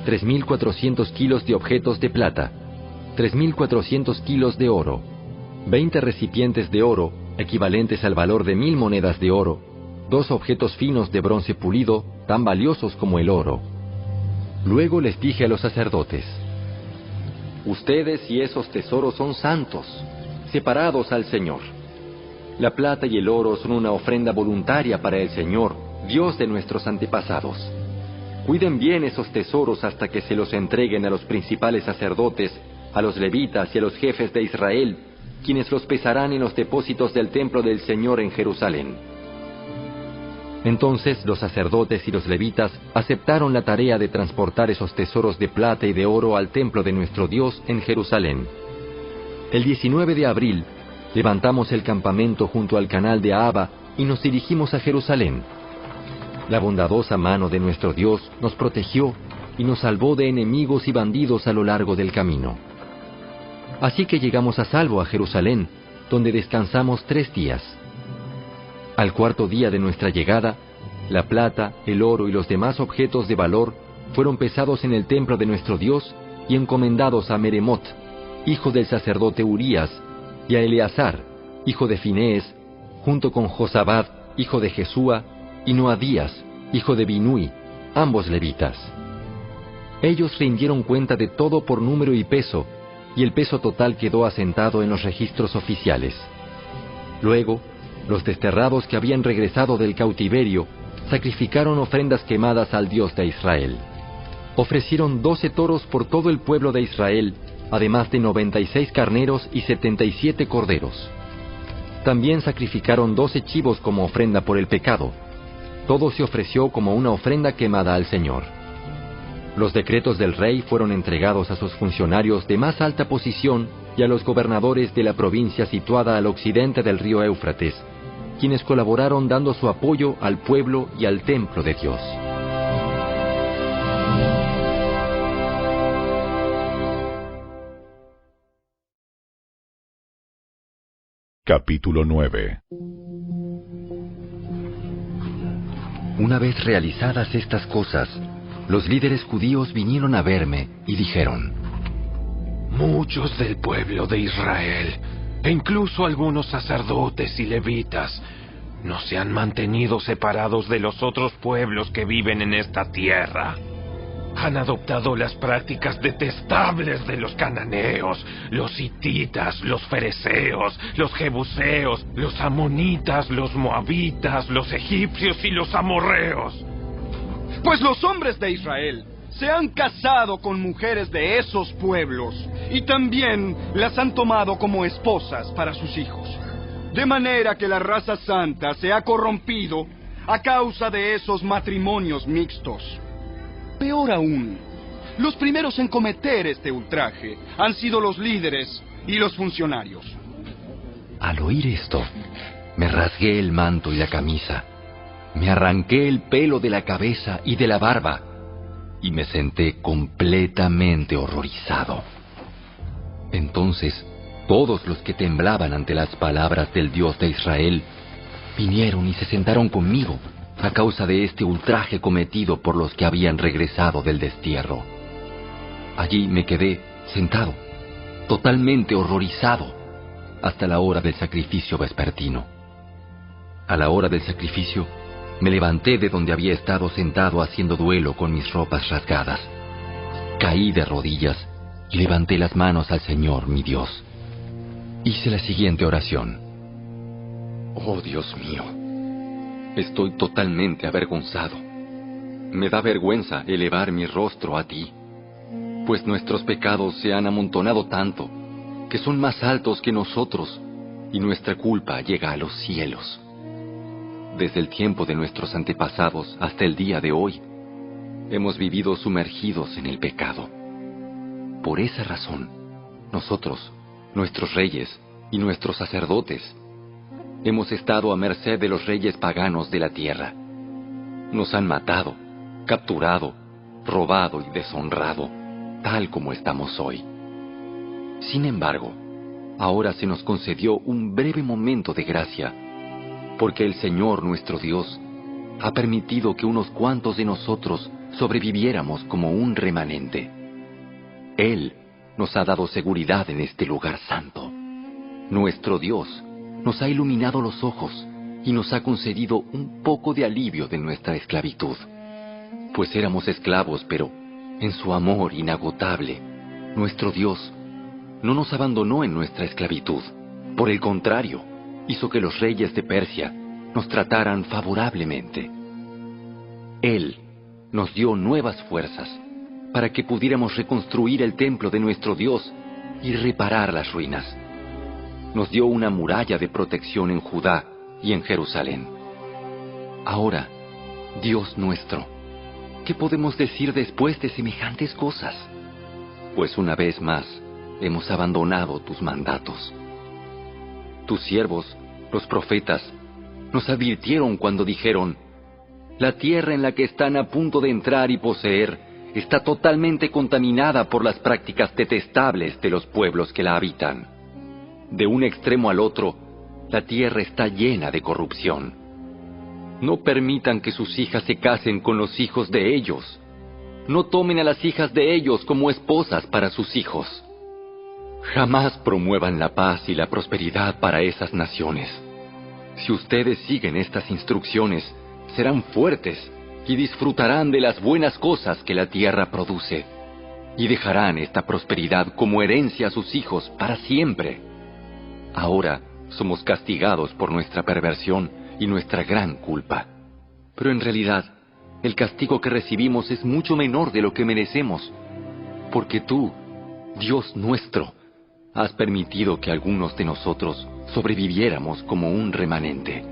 3.400 kilos de objetos de plata, 3.400 kilos de oro, 20 recipientes de oro, equivalentes al valor de 1.000 monedas de oro, 2 objetos finos de bronce pulido, tan valiosos como el oro. Luego les dije a los sacerdotes: ustedes y esos tesoros son santos, separados al Señor. La plata y el oro son una ofrenda voluntaria para el Señor, Dios de nuestros antepasados. Cuiden bien esos tesoros hasta que se los entreguen a los principales sacerdotes, a los levitas y a los jefes de Israel, quienes los pesarán en los depósitos del templo del Señor en Jerusalén. Entonces los sacerdotes y los levitas aceptaron la tarea de transportar esos tesoros de plata y de oro al templo de nuestro Dios en Jerusalén. El 19 de abril, levantamos el campamento junto al canal de Ahava y nos dirigimos a Jerusalén. La bondadosa mano de nuestro Dios nos protegió y nos salvó de enemigos y bandidos a lo largo del camino. Así que llegamos a salvo a Jerusalén, donde descansamos 3 días. Al 4º día de nuestra llegada, la plata, el oro y los demás objetos de valor fueron pesados en el templo de nuestro Dios y encomendados a Meremot, hijo del sacerdote Urías, y a Eleazar, hijo de Finees, junto con Josabad, hijo de Jesúa, y Noadías, hijo de Binui, ambos levitas. Ellos rindieron cuenta de todo por número y peso, y el peso total quedó asentado en los registros oficiales. Luego, los desterrados que habían regresado del cautiverio sacrificaron ofrendas quemadas al Dios de Israel. Ofrecieron 12 toros por todo el pueblo de Israel, además de 96 carneros y 77 corderos. También sacrificaron 12 chivos como ofrenda por el pecado. Todo se ofreció como una ofrenda quemada al Señor. Los decretos del rey fueron entregados a sus funcionarios de más alta posición y a los gobernadores de la provincia situada al occidente del río Éufrates, quienes colaboraron dando su apoyo al pueblo y al templo de Dios. Capítulo 9. Una vez realizadas estas cosas, los líderes judíos vinieron a verme y dijeron: muchos del pueblo de Israel, e incluso algunos sacerdotes y levitas, no se han mantenido separados de los otros pueblos que viven en esta tierra. Han adoptado las prácticas detestables de los cananeos, los hititas, los fereceos, los jebuseos, los amonitas, los moabitas, los egipcios y los amorreos. Pues los hombres de Israel se han casado con mujeres de esos pueblos y también las han tomado como esposas para sus hijos. De manera que la raza santa se ha corrompido a causa de esos matrimonios mixtos. Peor aún, los primeros en cometer este ultraje han sido los líderes y los funcionarios. Al oír esto, me rasgué el manto y la camisa, me arranqué el pelo de la cabeza y de la barba, y me senté completamente horrorizado. Entonces, todos los que temblaban ante las palabras del Dios de Israel vinieron y se sentaron conmigo a causa de este ultraje cometido por los que habían regresado del destierro. Allí me quedé sentado, totalmente horrorizado, hasta la hora del sacrificio vespertino. A la hora del sacrificio, me levanté de donde había estado sentado haciendo duelo con mis ropas rasgadas. Caí de rodillas y levanté las manos al Señor, mi Dios. Hice la siguiente oración: oh Dios mío, estoy totalmente avergonzado. Me da vergüenza elevar mi rostro a ti, pues nuestros pecados se han amontonado tanto que son más altos que nosotros, y nuestra culpa llega a los cielos. Desde el tiempo de nuestros antepasados hasta el día de hoy, hemos vivido sumergidos en el pecado. Por esa razón, nosotros, nuestros reyes y nuestros sacerdotes, hemos estado a merced de los reyes paganos de la tierra. Nos han matado, capturado, robado y deshonrado, tal como estamos hoy. Sin embargo, ahora se nos concedió un breve momento de gracia, porque el Señor nuestro Dios ha permitido que unos cuantos de nosotros sobreviviéramos como un remanente. Él nos ha dado seguridad en este lugar santo. Nuestro Dios nos ha iluminado los ojos y nos ha concedido un poco de alivio de nuestra esclavitud. Pues éramos esclavos, pero en su amor inagotable, nuestro Dios no nos abandonó en nuestra esclavitud. Por el contrario, hizo que los reyes de Persia nos trataran favorablemente. Él nos dio nuevas fuerzas para que pudiéramos reconstruir el templo de nuestro Dios y reparar las ruinas. Nos dio una muralla de protección en Judá y en Jerusalén. Ahora, Dios nuestro, ¿qué podemos decir después de semejantes cosas? Pues una vez más hemos abandonado tus mandatos. Tus siervos, los profetas, nos advirtieron cuando dijeron: la tierra en la que están a punto de entrar y poseer está totalmente contaminada por las prácticas detestables de los pueblos que la habitan. De un extremo al otro, la tierra está llena de corrupción. No permitan que sus hijas se casen con los hijos de ellos. no tomen a las hijas de ellos como esposas para sus hijos. Jamás promuevan la paz y la prosperidad para esas naciones. Si ustedes siguen estas instrucciones, serán fuertes y disfrutarán de las buenas cosas que la tierra produce, y dejarán esta prosperidad como herencia a sus hijos para siempre. Ahora somos castigados por nuestra perversión y nuestra gran culpa. Pero en realidad, el castigo que recibimos es mucho menor de lo que merecemos, porque tú, Dios nuestro, has permitido que algunos de nosotros sobreviviéramos como un remanente.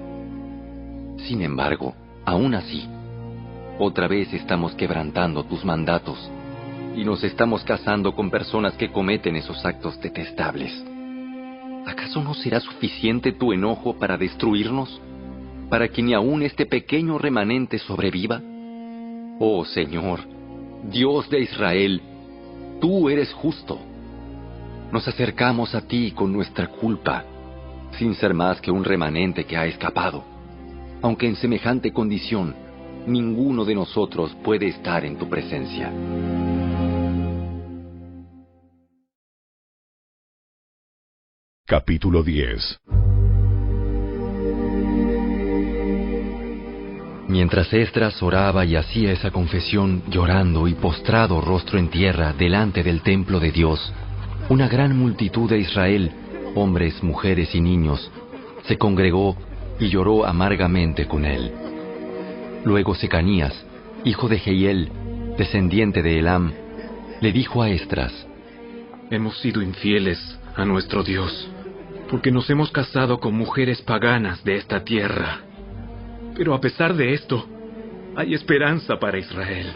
Sin embargo, aún así, otra vez estamos quebrantando tus mandatos y nos estamos casando con personas que cometen esos actos detestables. ¿Acaso no será suficiente tu enojo para destruirnos? ¿Para que ni aún este pequeño remanente sobreviva? Oh Señor, Dios de Israel, tú eres justo. Nos acercamos a ti con nuestra culpa, sin ser más que un remanente que ha escapado. Aunque en semejante condición, ninguno de nosotros puede estar en tu presencia. Capítulo 10. Mientras Esdras oraba y hacía esa confesión, llorando y postrado rostro en tierra delante del templo de Dios, una gran multitud de Israel, hombres, mujeres y niños, se congregó y lloró amargamente con él. Luego Secanías, hijo de Jehiel, descendiente de Elam, le dijo a Esdras: Hemos sido infieles a nuestro Dios, porque nos hemos casado con mujeres paganas de esta tierra. Pero a pesar de esto, hay esperanza para Israel.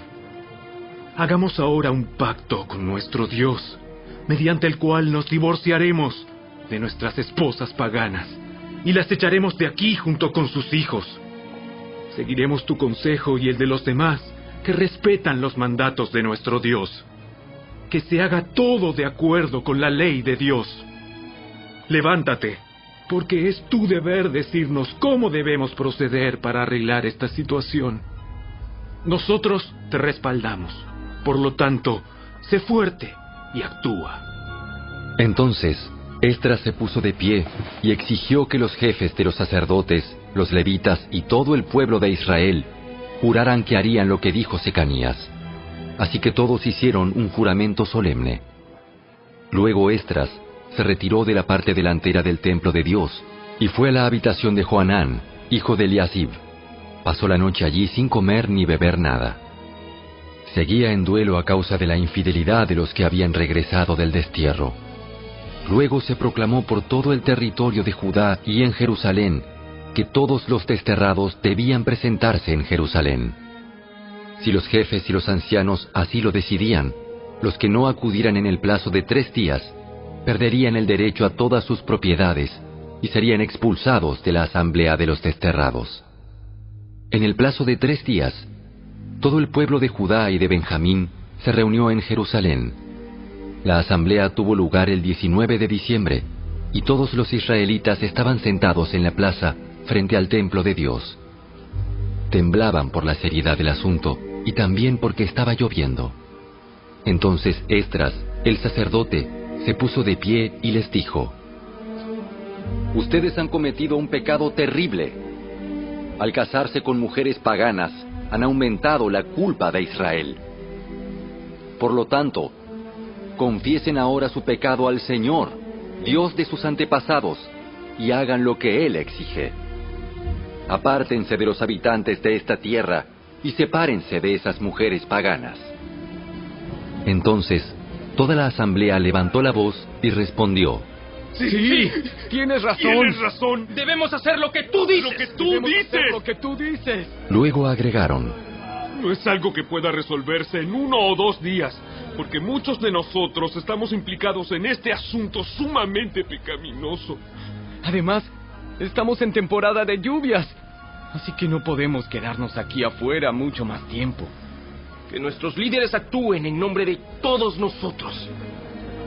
Hagamos ahora un pacto con nuestro Dios, mediante el cual nos divorciaremos de nuestras esposas paganas y las echaremos de aquí junto con sus hijos. Seguiremos tu consejo y el de los demás que respetan los mandatos de nuestro Dios. Que se haga todo de acuerdo con la ley de Dios. Levántate, porque es tu deber decirnos cómo debemos proceder para arreglar esta situación. Nosotros te respaldamos. Por lo tanto, sé fuerte y actúa. Entonces, Esdras se puso de pie y exigió que los jefes de los sacerdotes, los levitas y todo el pueblo de Israel juraran que harían lo que dijo Secanías. Así que todos hicieron un juramento solemne. Luego Esdras se retiró de la parte delantera del templo de Dios y fue a la habitación de Johanán, hijo de Eliasib. Pasó la noche allí sin comer ni beber nada. Seguía en duelo a causa de la infidelidad de los que habían regresado del destierro. Luego se proclamó por todo el territorio de Judá y en Jerusalén que todos los desterrados debían presentarse en Jerusalén. Si los jefes y los ancianos así lo decidían, los que no acudieran en el plazo de 3 días perderían el derecho a todas sus propiedades y serían expulsados de la asamblea de los desterrados. En el plazo de 3 días, todo el pueblo de Judá y de Benjamín se reunió en Jerusalén. La asamblea tuvo lugar el 19 de diciembre, y todos los israelitas estaban sentados en la plaza frente al templo de Dios. Temblaban por la seriedad del asunto y también porque estaba lloviendo. Entonces Esdras, el sacerdote, se puso de pie y les dijo: Ustedes han cometido un pecado terrible. Al casarse con mujeres paganas, han aumentado la culpa de Israel. Por lo tanto, confiesen ahora su pecado al Señor, Dios de sus antepasados, y hagan lo que Él exige. Apártense de los habitantes de esta tierra y sepárense de esas mujeres paganas. Entonces, toda la asamblea levantó la voz y respondió: Sí, tienes razón. Tienes razón. Debemos hacer lo que tú dices. Lo que tú dices. Luego agregaron: No es algo que pueda resolverse en 1 o 2 días, porque muchos de nosotros estamos implicados en este asunto sumamente pecaminoso. Además, estamos en temporada de lluvias, así que no podemos quedarnos aquí afuera mucho más tiempo. Que nuestros líderes actúen en nombre de todos nosotros.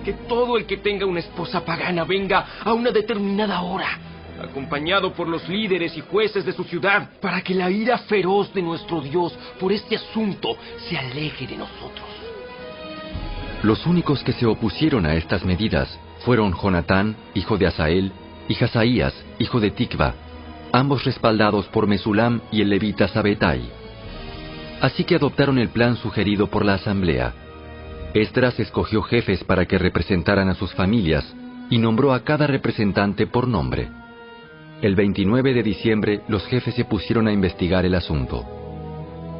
Que todo el que tenga una esposa pagana venga a una determinada hora, acompañado por los líderes y jueces de su ciudad, para que la ira feroz de nuestro Dios por este asunto se aleje de nosotros. Los únicos que se opusieron a estas medidas fueron Jonatán, hijo de Asael, y Hazaías, hijo de Tikva, ambos respaldados por Mesulam y el levita Sabetai. Así que adoptaron el plan sugerido por la asamblea. Esdras escogió jefes para que representaran a sus familias y nombró a cada representante por nombre. El 29 de diciembre los jefes se pusieron a investigar el asunto.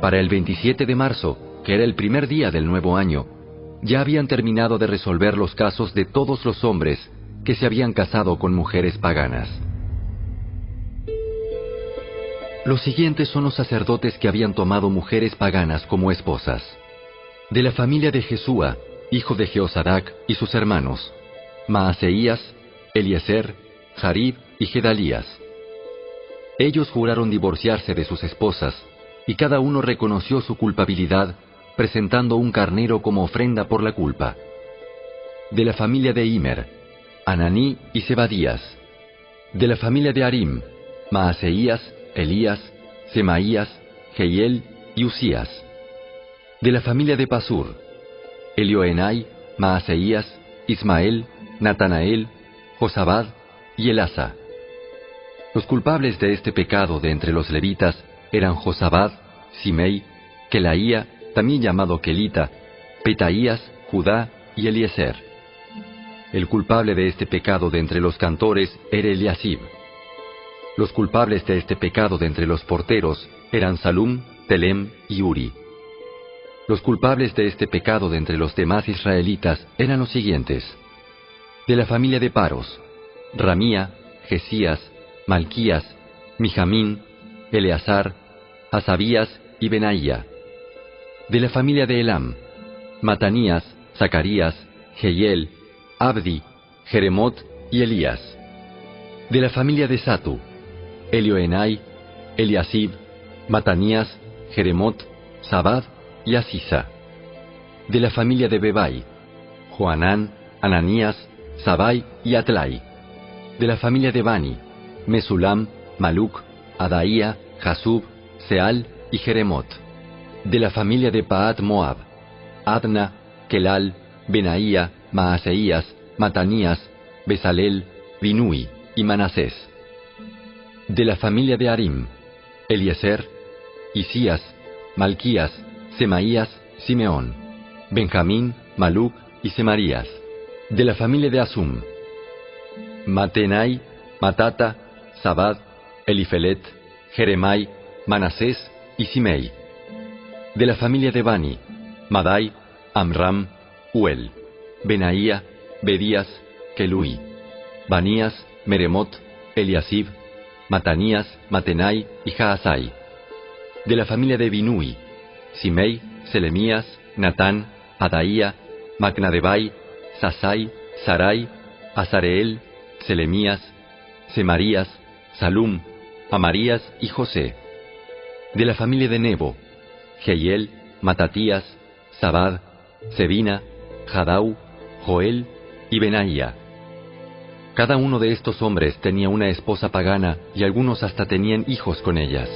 Para el 27 de marzo, que era el primer día del nuevo año, ya habían terminado de resolver los casos de todos los hombres que se habían casado con mujeres paganas. Los siguientes son los sacerdotes que habían tomado mujeres paganas como esposas. De la familia de Jesúa, hijo de Jehozadak, y sus hermanos, Maaseías, Eliezer, Jarib y Gedalías. Ellos juraron divorciarse de sus esposas, y cada uno reconoció su culpabilidad, presentando un carnero como ofrenda por la culpa. De la familia de Imer, Ananí y Zebadías. De la familia de Arim, Maaseías, Elías, Semaías, Jehiel y Usías. De la familia de Pasur, Elioenai, Maaseías, Ismael, Natanael, Josabad y Elasa. Los culpables de este pecado de entre los levitas eran Josabad, Simei, Kelaía, también llamado Kelita, Petaías, Judá y Eliezer. El culpable de este pecado de entre los cantores era Eliasib. Los culpables de este pecado de entre los porteros eran Salum, Telem y Uri. Los culpables de este pecado de entre los demás israelitas eran los siguientes. De la familia de Paros, Ramía, Jesías, Malquías, Mijamín, Eleazar, Hasabías y Benaía. De la familia de Elam, Matanías, Zacarías, Jehiel, Abdi, Jeremot y Elías. De la familia de Satu, Elioenai, Eliasib, Matanías, Jeremot, Sabad y Asisa. De la familia de Bebai, Joanán, Ananías, Sabai y Atlai. De la familia de Bani, Mesulam, Maluc, Adaía, Jasub, Seal y Jeremot. De la familia de Paat Moab, Adna, Kelal, Benaía, Maaseías, Matanías, Besalel, Binui y Manasés. De la familia de Arim, Eliezer, Isías, Malquías, Semaías, Simeón, Benjamín, Maluc y Semarías. De la familia de Asum, Matenai, Matata, Sabad, Elifelet, Jeremai, Manasés y Simei. De la familia de Bani, Madai, Amram, Uel, Benaía, Bedías, Kelui, Banías, Meremot, Eliasib, Matanías, Matenai y Jaasai. De la familia de Binui, Simei, Selemías, Natán, Adaía, Macnadebai, Sasai, Sarai, Azareel, Selemías, Semarías, Salum, Amarías y José. De la familia de Nebo, Jehiel, Matatías, Sabad, Sebina, Jadau, Joel y Benaía. Cada uno de estos hombres tenía una esposa pagana y algunos hasta tenían hijos con ellas.